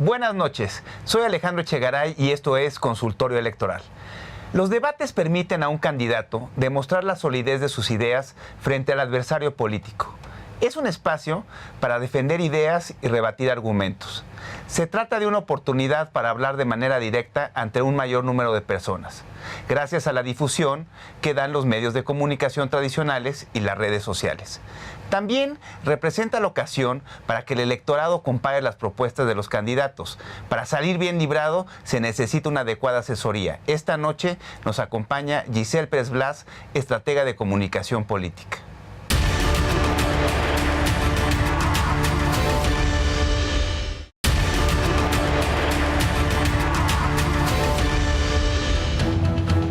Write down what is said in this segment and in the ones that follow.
Buenas noches, soy Alejandro Echegaray y esto es Consultorio Electoral. Los debates permiten a un candidato demostrar la solidez de sus ideas frente al adversario político. Es un espacio para defender ideas y rebatir argumentos. Se trata de una oportunidad para hablar de manera directa ante un mayor número de personas, gracias a la difusión que dan los medios de comunicación tradicionales y las redes sociales. También representa la ocasión para que el electorado compare las propuestas de los candidatos. Para salir bien librado se necesita una adecuada asesoría. Esta noche nos acompaña Giselle Pérez Blas, estratega de comunicación política.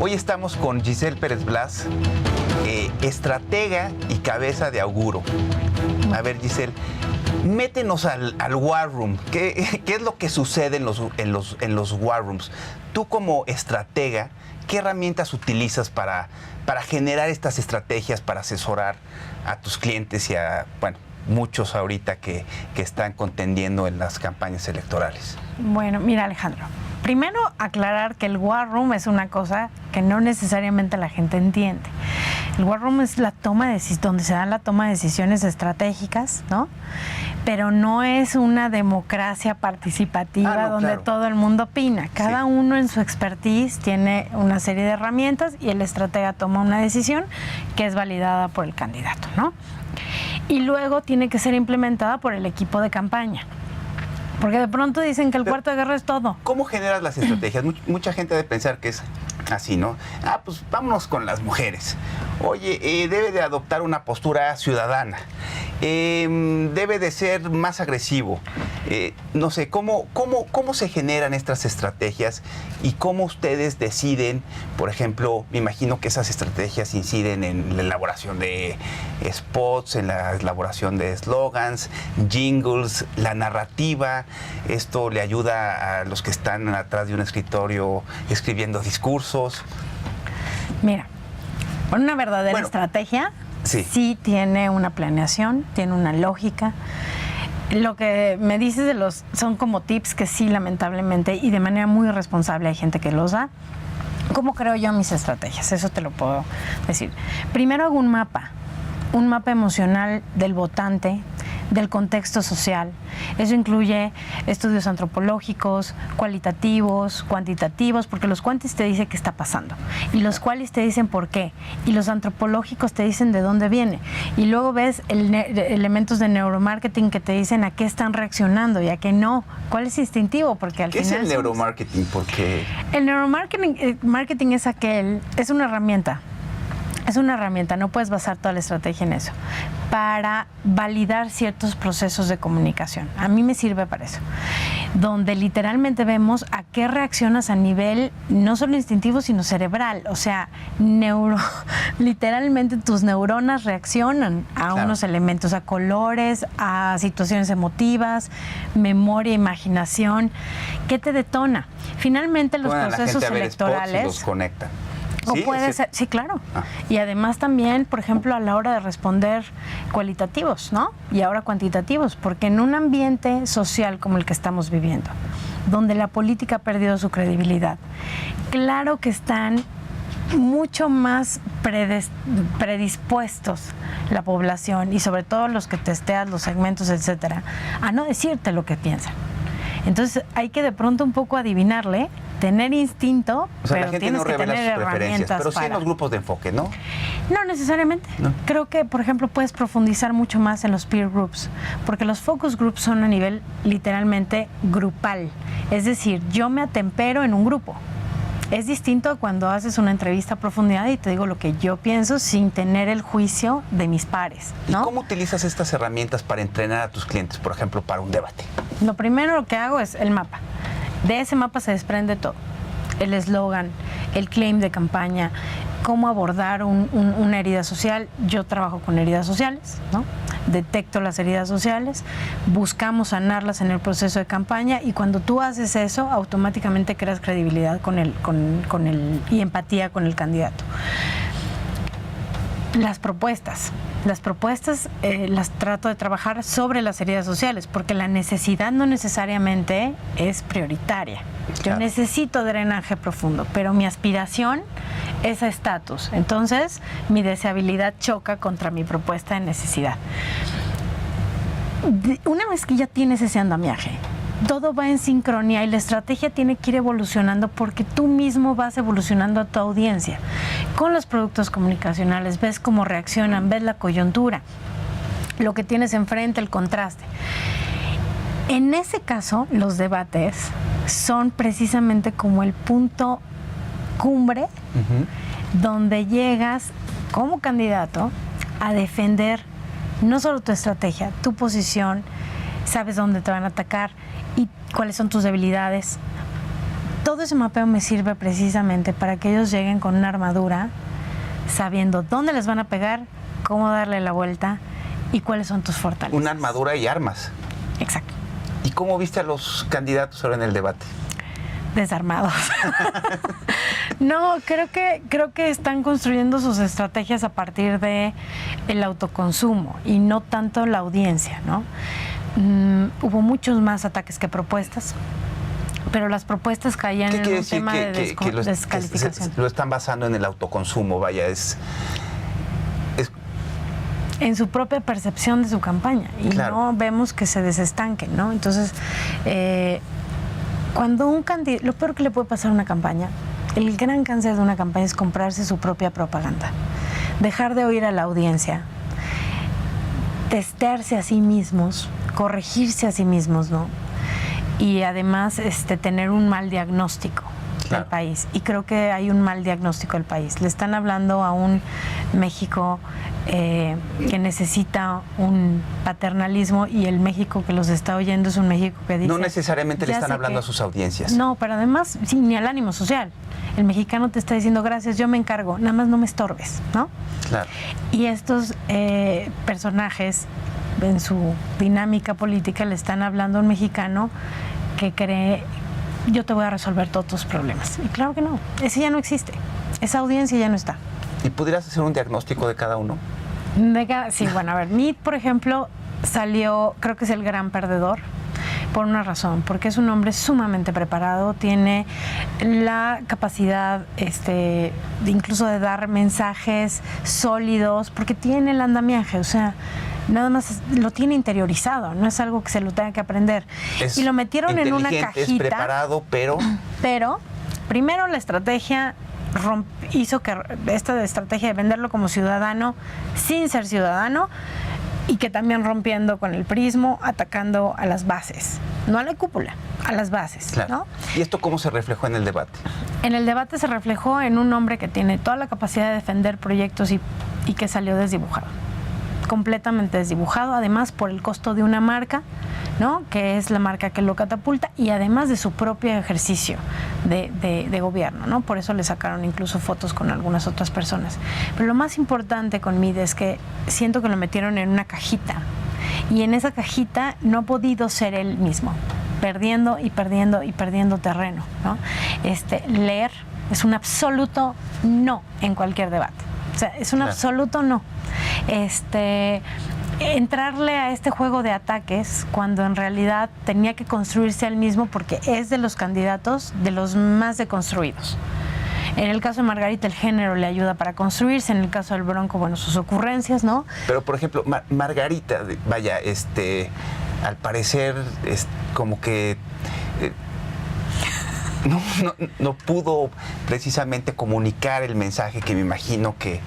Hoy estamos con Giselle Pérez Blas, estratega y cabeza de Auguro. A ver, Giselle, métenos al War Room. ¿Qué es lo que sucede en los War Rooms? Tú como estratega, ¿qué herramientas utilizas para generar estas estrategias, para asesorar a tus clientes y a, bueno, muchos ahorita que están contendiendo en las campañas electorales? Bueno, mira, Alejandro, primero aclarar que el War Room es una cosa que no necesariamente la gente entiende. El War Room es la toma de donde se dan la toma de decisiones estratégicas, ¿no? Pero no es una democracia participativa donde claro, todo el mundo opina. Cada uno en su expertise tiene una serie de herramientas y el estratega toma una decisión que es validada por el candidato, ¿no? Y luego tiene que ser implementada por el equipo de campaña. Porque de pronto dicen que el cuarto de guerra es todo. ¿Cómo generas las estrategias? Mucha gente debe pensar que es así, ¿no? Pues vámonos con las mujeres. Oye, debe de adoptar una postura ciudadana. Debe de ser más agresivo. No sé, ¿cómo se generan estas estrategias y cómo ustedes deciden? Por ejemplo, me imagino que esas estrategias inciden en la elaboración de spots, en la elaboración de slogans, jingles, la narrativa. Esto le ayuda a los que están atrás de un escritorio escribiendo discursos. Mira, una verdadera estrategia sí tiene una planeación, tiene una lógica. Lo que me dices son como tips que sí, lamentablemente, y de manera muy responsable hay gente que los da. ¿Cómo creo yo mis estrategias? Eso te lo puedo decir. Primero hago un mapa emocional del votante, del contexto social. Eso incluye estudios antropológicos, cualitativos, cuantitativos, porque los cuantis te dicen qué está pasando y los cualis te dicen por qué y los antropológicos te dicen de dónde viene y luego ves elementos de neuromarketing que te dicen a qué están reaccionando y a qué no. ¿Cuál es instintivo? Porque al final ¿qué es el neuromarketing? Porque el neuromarketing es una herramienta. Es una herramienta, no puedes basar toda la estrategia en eso, para validar ciertos procesos de comunicación. A mí me sirve para eso, donde literalmente vemos a qué reaccionas a nivel no solo instintivo, sino cerebral. O sea, literalmente tus neuronas reaccionan a unos elementos, a colores, a situaciones emotivas, memoria, imaginación. ¿Qué te detona? Finalmente los procesos electorales los conectan. O puede ser, sí, claro. Y además también, por ejemplo, a la hora de responder cualitativos, ¿no? Y ahora cuantitativos, porque en un ambiente social como el que estamos viviendo, donde la política ha perdido su credibilidad, claro que están mucho más predispuestos la población y sobre todo los que testeas, los segmentos, etcétera, a no decirte lo que piensan. Entonces hay que de pronto un poco adivinarle, tener instinto, o sea, pero la gente tienes no que revela tener sus preferencias, pero sí en los grupos de enfoque, ¿no? No necesariamente. ¿No? Creo que, por ejemplo, puedes profundizar mucho más en los peer groups, porque los focus groups son a nivel literalmente grupal. Es decir, yo me atempero en un grupo. Es distinto cuando haces una entrevista a profundidad y te digo lo que yo pienso sin tener el juicio de mis pares, ¿no? ¿Y cómo utilizas estas herramientas para entrenar a tus clientes, por ejemplo, para un debate? Lo primero que hago es el mapa. De ese mapa se desprende todo. El eslogan, el claim de campaña, cómo abordar una herida social. Yo trabajo con heridas sociales, ¿no? Detecto las heridas sociales, buscamos sanarlas en el proceso de campaña y cuando tú haces eso, automáticamente creas credibilidad y empatía con el candidato. Las propuestas las trato de trabajar sobre las heridas sociales, porque la necesidad no necesariamente es prioritaria. Yo necesito drenaje profundo, pero mi aspiración es a estatus. Entonces, mi deseabilidad choca contra mi propuesta de necesidad. Una vez que ya tienes ese andamiaje, todo va en sincronía y la estrategia tiene que ir evolucionando porque tú mismo vas evolucionando a tu audiencia. Con los productos comunicacionales ves cómo reaccionan, ves la coyuntura, lo que tienes enfrente, el contraste. En ese caso, los debates son precisamente como el punto cumbre donde llegas como candidato a defender no solo tu estrategia, tu posición, sabes dónde te van a atacar y cuáles son tus debilidades. Todo ese mapeo me sirve precisamente para que ellos lleguen con una armadura, sabiendo dónde les van a pegar, cómo darle la vuelta y cuáles son tus fortalezas. Una armadura y armas. Exacto. ¿Y cómo viste a los candidatos ahora en el debate? Desarmados. No, creo que están construyendo sus estrategias a partir de el autoconsumo y no tanto la audiencia, ¿no? Hubo muchos más ataques que propuestas, pero las propuestas caían en un tema de descalificación. Lo están basando en el autoconsumo, vaya, en su propia percepción de su campaña y no vemos que se desestanquen, ¿no? Entonces, cuando un candidato, lo peor que le puede pasar a una campaña, el gran cáncer de una campaña es comprarse su propia propaganda, dejar de oír a la audiencia, testearse a sí mismos, corregirse a sí mismos, ¿no? Y además tener un mal diagnóstico del país. Y creo que hay un mal diagnóstico del país. Le están hablando a un México que necesita un paternalismo y el México que los está oyendo es un México que dice... No necesariamente le están hablando a sus audiencias. No, pero además, sí, ni al ánimo social. El mexicano te está diciendo, gracias, yo me encargo, nada más no me estorbes, ¿no? Claro. Y estos personajes, en su dinámica política, le están hablando a un mexicano que cree, yo te voy a resolver todos tus problemas. Y claro que no, ese ya no existe, esa audiencia ya no está. ¿Y pudieras hacer un diagnóstico de cada uno? Sí, bueno, a ver, Meade, por ejemplo, salió, creo que es el gran perdedor, por una razón, porque es un hombre sumamente preparado, tiene la capacidad incluso de dar mensajes sólidos, porque tiene el andamiaje, o sea, nada más lo tiene interiorizado, no es algo que se lo tenga que aprender. Y lo metieron en una cajita. Es preparado, pero... Pero, primero la estrategia hizo que esta estrategia de venderlo como ciudadano sin ser ciudadano, y que también rompiendo con el prismo, atacando a las bases, no a la cúpula, a las bases, claro, ¿no? ¿Y esto cómo se reflejó en el debate? En el debate se reflejó en un hombre que tiene toda la capacidad de defender proyectos y que salió desdibujado, completamente desdibujado, además por el costo de una marca, ¿no? Que es la marca que lo catapulta, y además de su propio ejercicio de gobierno, ¿no? Por eso le sacaron incluso fotos con algunas otras personas. Pero lo más importante con Meade es que siento que lo metieron en una cajita, y en esa cajita no ha podido ser él mismo, perdiendo y perdiendo y perdiendo terreno, ¿no? Leer es un absoluto no en cualquier debate. O sea, es un absoluto no. Entrarle a este juego de ataques cuando en realidad tenía que construirse al mismo, porque es de los candidatos de los más deconstruidos. En el caso de Margarita, el género le ayuda para construirse. En el caso del Bronco, bueno, sus ocurrencias, ¿no? Pero, por ejemplo, Margarita, vaya, al parecer, es como que... No pudo precisamente comunicar el mensaje que me imagino que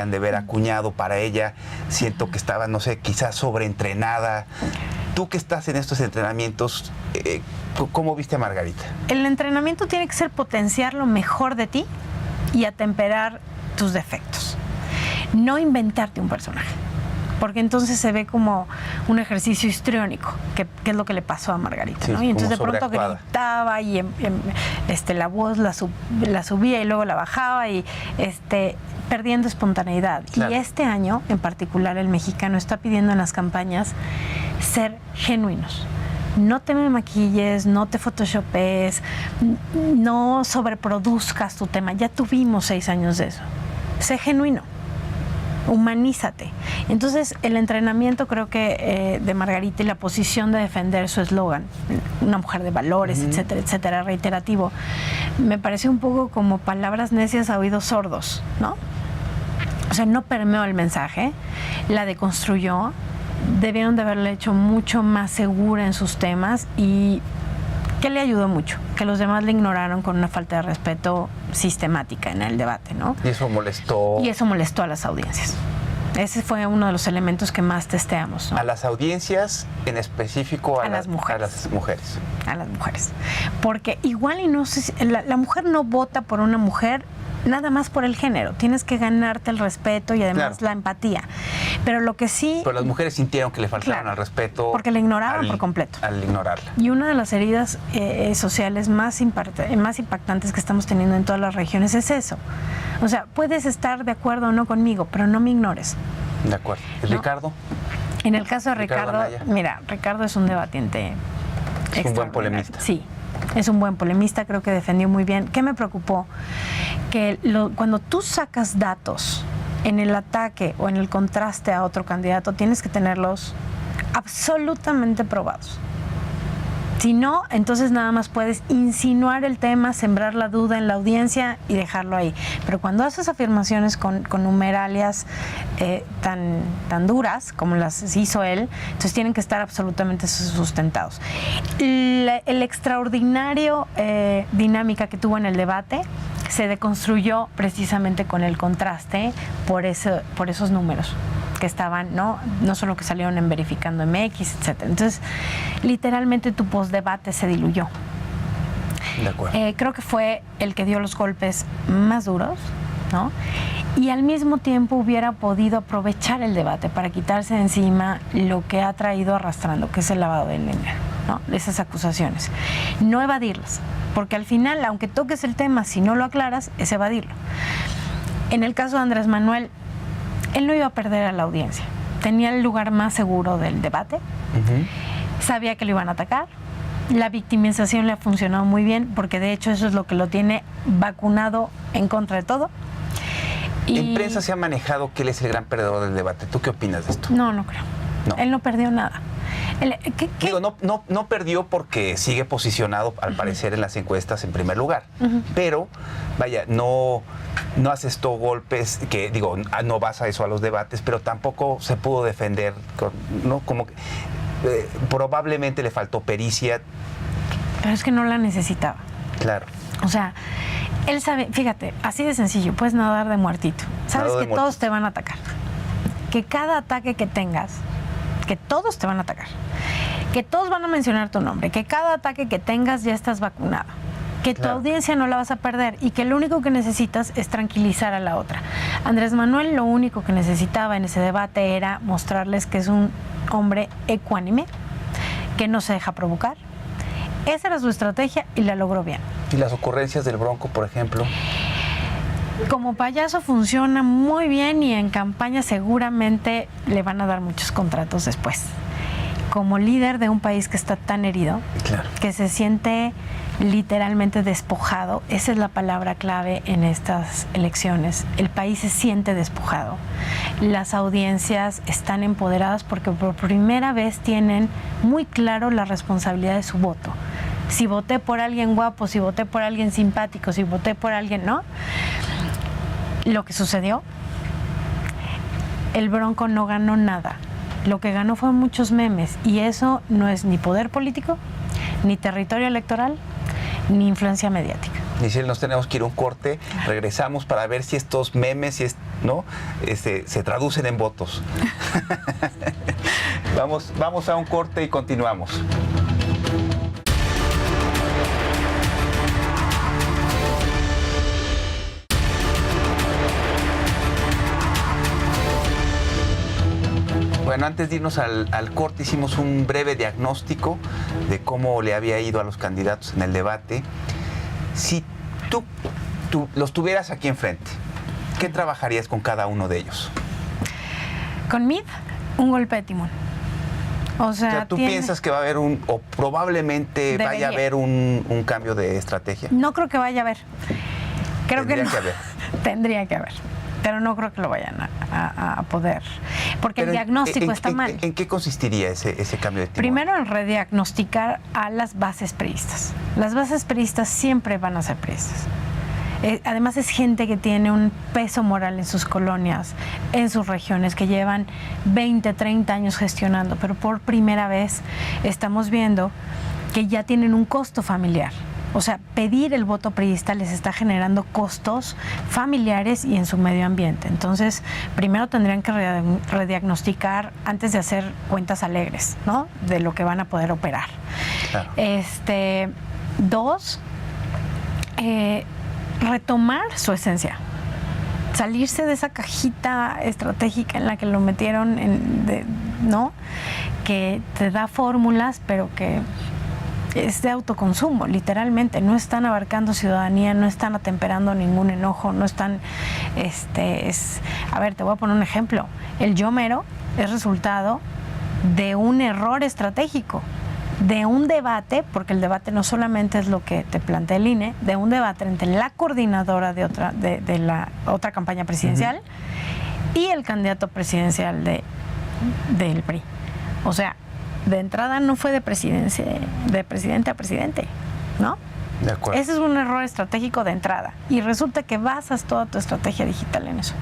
han de haber acuñado para ella. Siento que estaba, no sé, quizás sobreentrenada. Tú que estás en estos entrenamientos, ¿cómo viste a Margarita? El entrenamiento tiene que ser potenciar lo mejor de ti y atemperar tus defectos. No inventarte un personaje, porque entonces se ve como un ejercicio histriónico, que es lo que le pasó a Margarita, ¿no? Sí, y entonces de pronto gritaba y la voz la subía y luego la bajaba, y perdiendo espontaneidad. Claro. Y este año, en particular, el mexicano está pidiendo en las campañas ser genuinos. No te me maquilles, no te photoshopes, no sobreproduzcas tu tema. Ya tuvimos 6 años de eso. Sé genuino. humanízate. Entonces, el entrenamiento creo que de Margarita y la posición de defender su eslogan, una mujer de valores, etcétera, etcétera, reiterativo, me parece un poco como palabras necias a oídos sordos, ¿no? O sea, no permeó el mensaje, la deconstruyó, debieron de haberla hecho mucho más segura en sus temas y que le ayudó mucho, que los demás le ignoraron con una falta de respeto sistemática en el debate, ¿no? Y eso molestó. Y eso molestó a las audiencias. Ese fue uno de los elementos que más testeamos, ¿no? A las audiencias, en específico a las mujeres. A las mujeres. A las mujeres. Porque igual y no sé si, la mujer no vota por una mujer nada más por el género. Tienes que ganarte el respeto y además la empatía. Pero lo que sí... Pero las mujeres sintieron que le faltaron al respeto. Porque la ignoraban por completo. Al ignorarla. Y una de las heridas sociales más impactantes que estamos teniendo en todas las regiones es eso. O sea, puedes estar de acuerdo o no conmigo, pero no me ignores. De acuerdo. ¿Y ¿no? Ricardo? En el caso de Ricardo, mira, Ricardo es un debatiente. Es un buen polemista. Sí, es un buen polemista, creo que defendió muy bien. ¿Qué me preocupó? Que cuando tú sacas datos en el ataque o en el contraste a otro candidato, tienes que tenerlos absolutamente probados. Si no, entonces nada más puedes insinuar el tema, sembrar la duda en la audiencia y dejarlo ahí. Pero cuando haces afirmaciones con numeralias tan duras como las hizo él, entonces tienen que estar absolutamente sustentados. El extraordinario dinámica que tuvo en el debate se deconstruyó precisamente con el contraste por esos números que estaban, no solo que salieron en Verificando MX, etcétera. Entonces, literalmente tu postdebate se diluyó. De acuerdo. Creo que fue el que dio los golpes más duros, ¿no? Y al mismo tiempo hubiera podido aprovechar el debate para quitarse de encima lo que ha traído arrastrando, que es el lavado de dinero, ¿no? Esas acusaciones. No evadirlas, porque al final, aunque toques el tema, si no lo aclaras, es evadirlo. En el caso de Andrés Manuel, él no iba a perder a la audiencia. Tenía el lugar más seguro del debate. Sabía que lo iban a atacar. La victimización le ha funcionado muy bien, porque de hecho eso es lo que lo tiene vacunado en contra de todo. En prensa se ha manejado que él es el gran perdedor del debate. ¿Tú qué opinas de esto? No creo. No. Él no perdió nada. Digo, no perdió porque sigue posicionado, al parecer, en las encuestas en primer lugar. Pero, vaya, no asestó golpes, que digo, no basa eso a los debates, pero tampoco se pudo defender, ¿no? Como que probablemente le faltó pericia. Pero es que no la necesitaba. Claro. O sea, él sabe, fíjate, así de sencillo, puedes nadar de muertito. Sabes que todos te van a atacar. Que cada ataque que tengas, que todos te van a atacar. Que todos van a mencionar tu nombre. Que cada ataque que tengas ya estás vacunado. Que tu audiencia no la vas a perder y que lo único que necesitas es tranquilizar a la otra. Andrés Manuel lo único que necesitaba en ese debate era mostrarles que es un hombre ecuánime, que no se deja provocar. Esa era su estrategia y la logró bien. ¿Y las ocurrencias del Bronco, por ejemplo? Como payaso funciona muy bien y en campaña seguramente le van a dar muchos contratos después. Como líder de un país que está tan herido, que se siente literalmente despojado, esa es la palabra clave en estas elecciones. El país se siente despojado. Las audiencias están empoderadas porque por primera vez tienen muy claro la responsabilidad de su voto. Si voté por alguien guapo, si voté por alguien simpático, si voté por alguien, ¿no? Lo que sucedió, el Bronco no ganó nada. Lo que ganó fueron muchos memes y eso no es ni poder político, ni territorio electoral, ni influencia mediática. Giselle, nos tenemos que ir a un corte. Regresamos para ver si estos memes se traducen en votos. Vamos a un corte y continuamos. Bueno, antes de irnos al corte hicimos un breve diagnóstico de cómo le había ido a los candidatos en el debate. Si tú los tuvieras aquí enfrente, ¿qué trabajarías con cada uno de ellos? Con Mid, un golpe de timón. O sea, ¿tú piensas que va a haber o probablemente vaya a haber un cambio de estrategia? No creo que vaya a haber. Creo que no. Tendría que haber. pero no creo que lo vayan a poder, porque el diagnóstico está mal. ¿En qué consistiría ese cambio de timón? Primero, en rediagnosticar a las bases priistas. Las bases priistas siempre van a ser priistas. Además es gente que tiene un peso moral en sus colonias, en sus regiones, que llevan 20, 30 años gestionando, pero por primera vez estamos viendo que ya tienen un costo familiar. O sea, pedir el voto priista les está generando costos familiares y en su medio ambiente. Entonces, primero tendrían que rediagnosticar antes de hacer cuentas alegres, ¿no? De lo que van a poder operar. Claro. Dos, retomar su esencia, salirse de esa cajita estratégica en la que lo metieron, ¿no? Que te da fórmulas, pero que es de autoconsumo, literalmente. No están abarcando ciudadanía, no están atemperando ningún enojo, no están... A ver, te voy a poner un ejemplo. El yo mero es resultado de un error estratégico, de un debate, porque el debate no solamente es lo que te plantea el INE, de un debate entre la coordinadora de la otra campaña presidencial y el candidato presidencial del PRI. O sea, de entrada no fue de presidente a presidente, ¿no? De acuerdo. Ese es un error estratégico de entrada. Y resulta que basas toda tu estrategia digital en eso,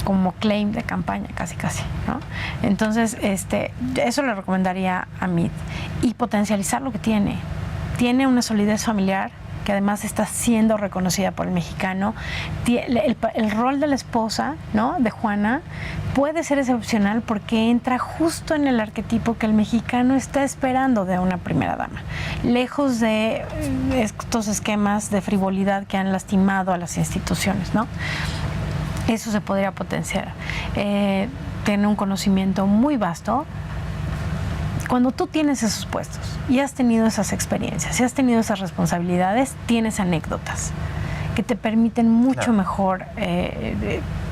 como claim de campaña, casi, ¿no? Entonces, eso le recomendaría a Meade. Y potencializar lo que tiene. Tiene una solidez familiar que además está siendo reconocida por el mexicano. El rol de la esposa, ¿no?, de Juana, puede ser excepcional porque entra justo en el arquetipo que el mexicano está esperando de una primera dama. Lejos de estos esquemas de frivolidad que han lastimado a las instituciones, ¿no? Eso se podría potenciar. Tiene un conocimiento muy vasto. Cuando tú tienes esos puestos y has tenido esas experiencias y has tenido esas responsabilidades, tienes anécdotas que te permiten mucho mejor,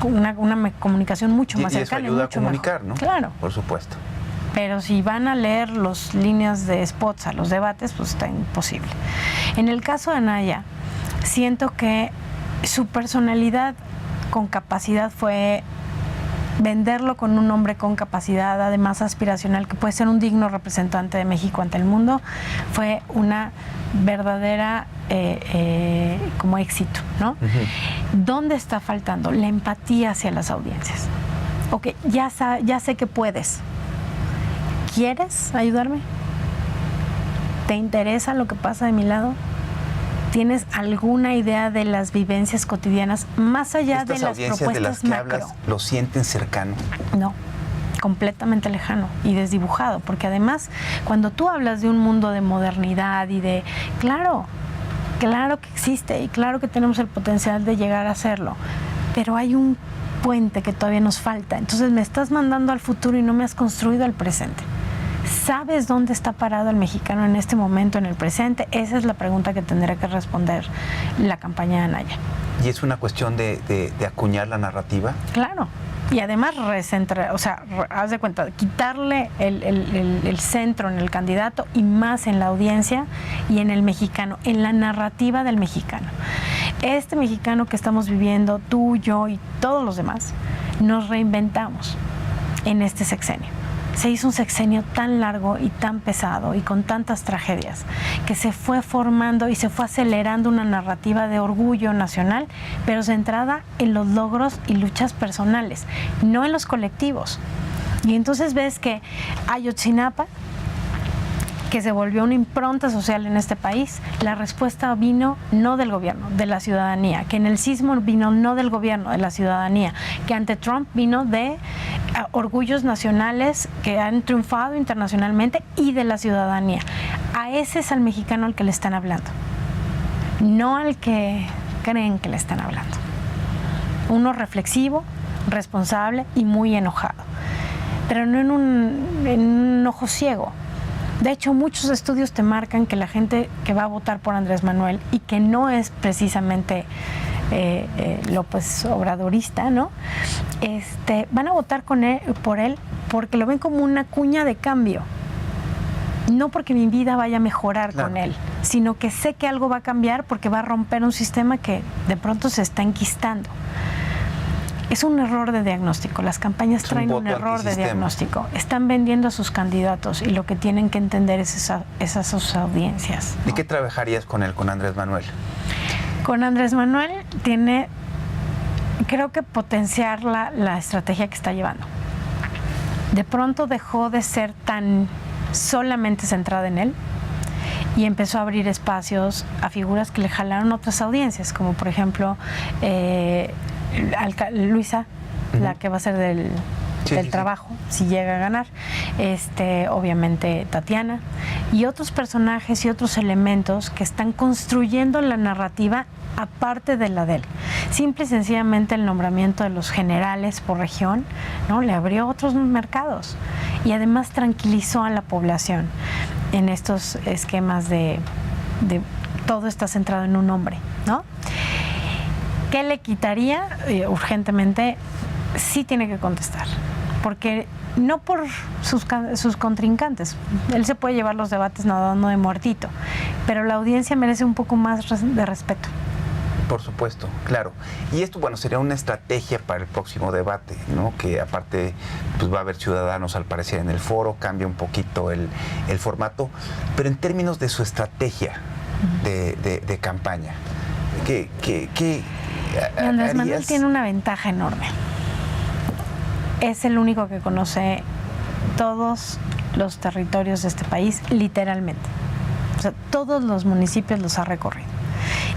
una comunicación mucho más cercana. Y eso ayuda a comunicar, ¿no? Claro. Por supuesto. Pero si van a leer las líneas de spots a los debates, pues está imposible. En el caso de Anaya, siento que su personalidad con capacidad fue venderlo con un hombre con capacidad, además aspiracional, que puede ser un digno representante de México ante el mundo, fue una verdadera como éxito, ¿no? ¿Dónde está faltando? La empatía hacia las audiencias. Ok, ya sé que puedes. ¿Quieres ayudarme? ¿Te interesa lo que pasa de mi lado? ¿Tienes alguna idea de las vivencias cotidianas más allá de las propuestas de las que macro? hablas, ¿lo sienten cercano? No, completamente lejano y desdibujado, porque además cuando tú hablas de un mundo de modernidad y de... Claro que existe y claro que tenemos el potencial de llegar a hacerlo, pero hay un puente que todavía nos falta. Entonces me estás mandando al futuro y no me has construido el presente. ¿Sabes dónde está parado el mexicano en este momento, en el presente? Esa es la pregunta que tendrá que responder la campaña de Anaya. ¿Y es una cuestión de acuñar la narrativa? Claro. Y además haz de cuenta, quitarle el centro en el candidato y más en la audiencia y en el mexicano, en la narrativa del mexicano. Este mexicano que estamos viviendo, tú, yo y todos los demás, nos reinventamos en este sexenio. Se hizo un sexenio tan largo y tan pesado y con tantas tragedias que se fue formando y se fue acelerando una narrativa de orgullo nacional, pero centrada en los logros y luchas personales, no en los colectivos. Y entonces ves que Ayotzinapa, que se volvió una impronta social en este país, la respuesta vino no del gobierno, de la ciudadanía, que en el sismo vino no del gobierno, de la ciudadanía, que ante Trump vino de orgullos nacionales que han triunfado internacionalmente y de la ciudadanía. A ese es al mexicano al que le están hablando, no al que creen que le están hablando. Uno reflexivo, responsable y muy enojado, pero no en un enojo ciego. De hecho, muchos estudios te marcan que la gente que va a votar por Andrés Manuel y que no es precisamente López Obradorista, ¿no? Van a votar por él porque lo ven como una cuña de cambio. No porque mi vida vaya a mejorar con él, sino que sé que algo va a cambiar porque va a romper un sistema que de pronto se está enquistando. Es un error de diagnóstico. Las campañas traen un error de diagnóstico. Están vendiendo a sus candidatos y lo que tienen que entender es esas sus audiencias, ¿no? ¿Y qué trabajarías con él, con Andrés Manuel? Con Andrés Manuel creo que potenciar la estrategia que está llevando. De pronto dejó de ser tan solamente centrada en él y empezó a abrir espacios a figuras que le jalaron otras audiencias, como por ejemplo Luisa, la que va a ser del trabajo, si llega a ganar, obviamente Tatiana, y otros personajes y otros elementos que están construyendo la narrativa aparte de la de él. Simple y sencillamente el nombramiento de los generales por región, ¿no? Le abrió otros mercados y además tranquilizó a la población en estos esquemas de todo está centrado en un hombre, ¿no? ¿Qué le quitaría? Urgentemente, sí tiene que contestar, porque no por sus contrincantes, él se puede llevar los debates nadando de muertito, pero la audiencia merece un poco más de respeto. Por supuesto, claro. Y esto, bueno, sería una estrategia para el próximo debate, ¿no? Que aparte, pues va a haber ciudadanos al parecer en el foro, cambia un poquito el formato, pero en términos de su estrategia de campaña, ¿qué Andrés Manuel tiene una ventaja enorme. Es el único que conoce todos los territorios de este país, literalmente. O sea, todos los municipios los ha recorrido.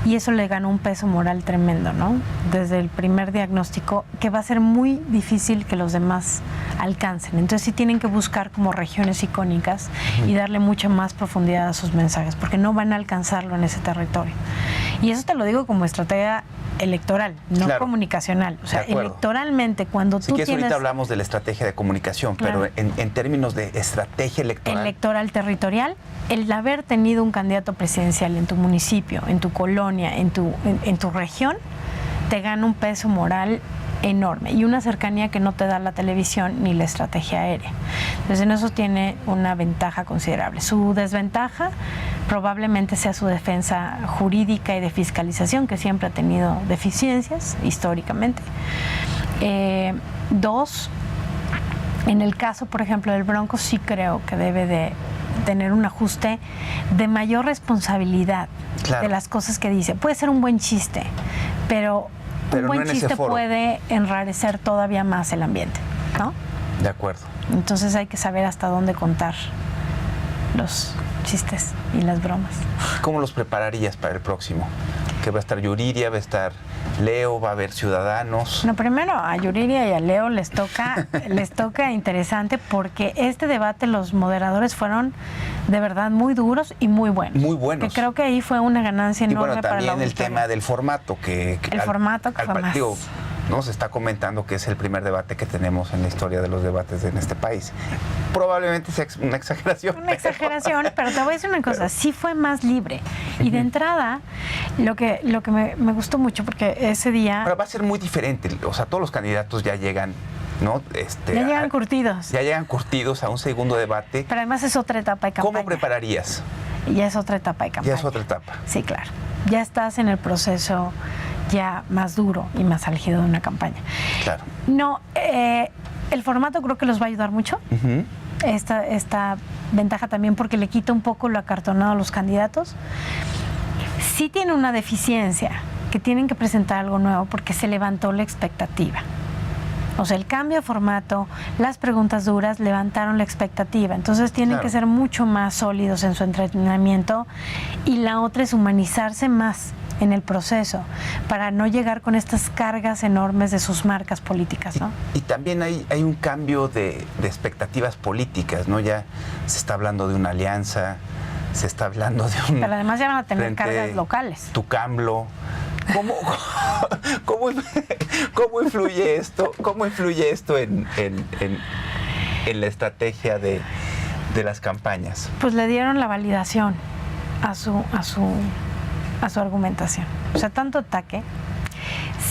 Y eso le ganó un peso moral tremendo, ¿no? Desde el primer diagnóstico, que va a ser muy difícil que los demás alcancen. Entonces sí tienen que buscar como regiones icónicas y darle mucha más profundidad a sus mensajes, porque no van a alcanzarlo en ese territorio. Y eso te lo digo como estrategia electoral, no comunicacional. O sea, electoralmente, cuando tú tienes... ahorita hablamos de la estrategia de comunicación, pero en términos de estrategia electoral... Electoral territorial, el haber tenido un candidato presidencial en tu municipio, en tu colonia, en tu región, te gana un peso moral enorme y una cercanía que no te da la televisión ni la estrategia aérea. Entonces en eso tiene una ventaja considerable. Su desventaja probablemente sea su defensa jurídica y de fiscalización, que siempre ha tenido deficiencias históricamente. Dos, en el caso, por ejemplo, del Bronco, sí creo que debe de tener un ajuste de mayor responsabilidad de las cosas que dice. Puede ser un buen chiste, pero un buen chiste puede enrarecer todavía más el ambiente, ¿no? De acuerdo. Entonces hay que saber hasta dónde contar los chistes y las bromas. ¿Cómo los prepararías para el próximo? ¿Que va a estar Yuriria, va a estar Leo, va a haber ciudadanos? No, primero a Yuriria y a Leo les toca interesante, porque este debate los moderadores fueron de verdad muy duros y muy buenos. Muy buenos. Que creo que ahí fue una ganancia enorme para la audiencia. Y bueno, también el tema del formato, el formato que fue más... ¿no? Se está comentando que es el primer debate que tenemos en la historia de los debates en este país. Probablemente sea una exageración. Una exageración, pero te voy a decir una cosa, sí fue más libre. Y de entrada, lo que me gustó mucho, porque ese día... Pero va a ser muy diferente, o sea, todos los candidatos ya llegan, ¿no? Ya llegan curtidos. Ya llegan curtidos a un segundo debate. Pero además es otra etapa de campaña. ¿Cómo prepararías? Ya es otra etapa de campaña. Ya es otra etapa. Sí, claro. Ya estás en el proceso ya más duro y más álgido de una campaña. Claro. No, el formato creo que los va a ayudar mucho. Esta ventaja también, porque le quita un poco lo acartonado a los candidatos. Sí tiene una deficiencia, que tienen que presentar algo nuevo porque se levantó la expectativa. O sea, el cambio de formato, las preguntas duras levantaron la expectativa. Entonces tienen que ser mucho más sólidos en su entrenamiento. Y la otra es humanizarse más en el proceso, para no llegar con estas cargas enormes de sus marcas políticas, ¿no? Y también hay un cambio de expectativas políticas, ¿no? Ya se está hablando de una alianza, se está hablando de un... Pero además ya van a tener cargas locales. Tucamblo. ¿Cómo influye esto? ¿Cómo influye esto en la estrategia de las campañas? Pues le dieron la validación a su argumentación. O sea, tanto ataque,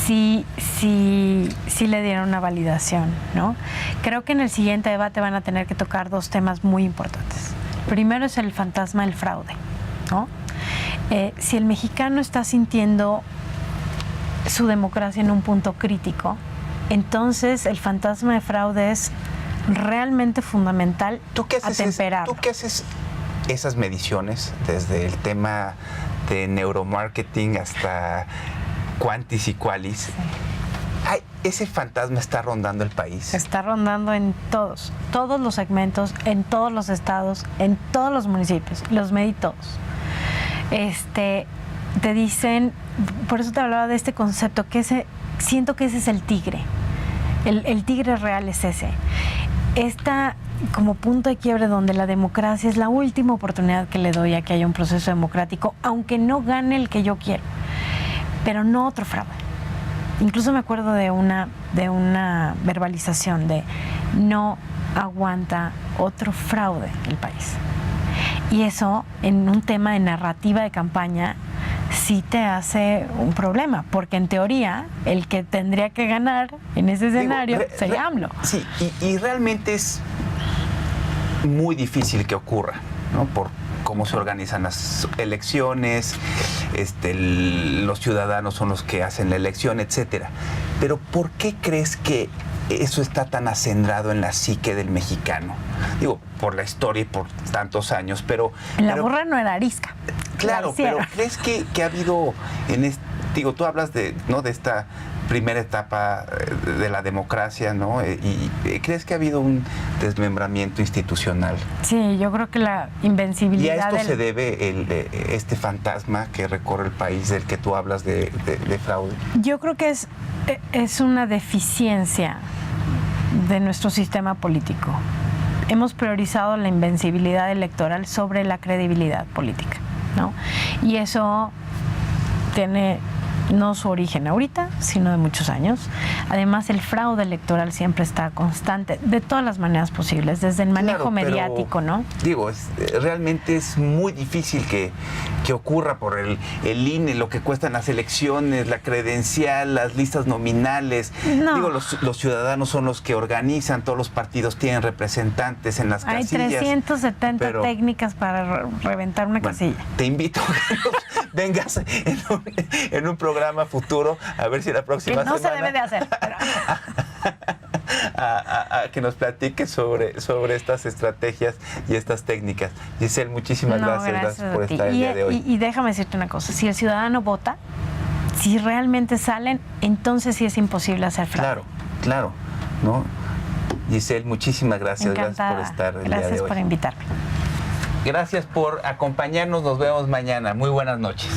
sí le dieron una validación, ¿no? Creo que en el siguiente debate van a tener que tocar dos temas muy importantes. Primero es el fantasma del fraude, ¿no? Si el mexicano está sintiendo su democracia en un punto crítico, entonces el fantasma de fraude es realmente fundamental atemperar. ¿Tú qué haces esas mediciones desde el tema de neuromarketing hasta quantis y qualis? Sí. Ay, ese fantasma está rondando el país. Está rondando en todos los segmentos, en todos los estados, en todos los municipios. Los medí todos. Te dicen, por eso te hablaba de este concepto, que siento que ese es el tigre. El tigre real es ese. Esta como punto de quiebre donde la democracia es la última oportunidad que le doy a que haya un proceso democrático, aunque no gane el que yo quiero, pero no otro fraude. Incluso me acuerdo de una verbalización de no aguanta otro fraude el país. Y eso, en un tema de narrativa de campaña, sí te hace un problema, porque en teoría el que tendría que ganar en ese escenario sería AMLO. Sí, y realmente es muy difícil que ocurra, ¿no? Por cómo se organizan las elecciones, los ciudadanos son los que hacen la elección, etcétera. Pero ¿por qué crees que eso está tan acendrado en la psique del mexicano? Digo, por la historia y por tantos años, pero... La burra no era arisca. Claro, pero ¿crees que ha habido digo, tú hablas de esta primera etapa de la democracia, ¿no? Y ¿crees que ha habido un desmembramiento institucional? Sí, yo creo que la invencibilidad... ¿Y a esto se debe este fantasma que recorre el país del que tú hablas de fraude? Yo creo que es una deficiencia de nuestro sistema político. Hemos priorizado la invencibilidad electoral sobre la credibilidad política, ¿no? Y eso tiene no su origen ahorita, sino de muchos años. Además, el fraude electoral siempre está constante, de todas las maneras posibles, desde el manejo mediático, ¿no? Digo, realmente es muy difícil que ocurra por el INE, lo que cuestan las elecciones, la credencial, las listas nominales. No. Digo, los ciudadanos son los que organizan, todos los partidos tienen representantes en las casillas. Hay 370 técnicas para reventar una casilla. Te invito a que vengas en un programa futuro, a ver si la próxima semana... Que no se debe de hacer. Pero... a que nos platiques sobre estas estrategias y estas técnicas. Giselle, muchísimas gracias por estar el día de hoy. Y déjame decirte una cosa, si el ciudadano vota, si realmente salen, entonces sí es imposible hacer fraude. Claro, ¿no? Giselle, muchísimas gracias. Encantada. Gracias por estar el día de hoy. Gracias por invitarme. Gracias por acompañarnos, nos vemos mañana. Muy buenas noches.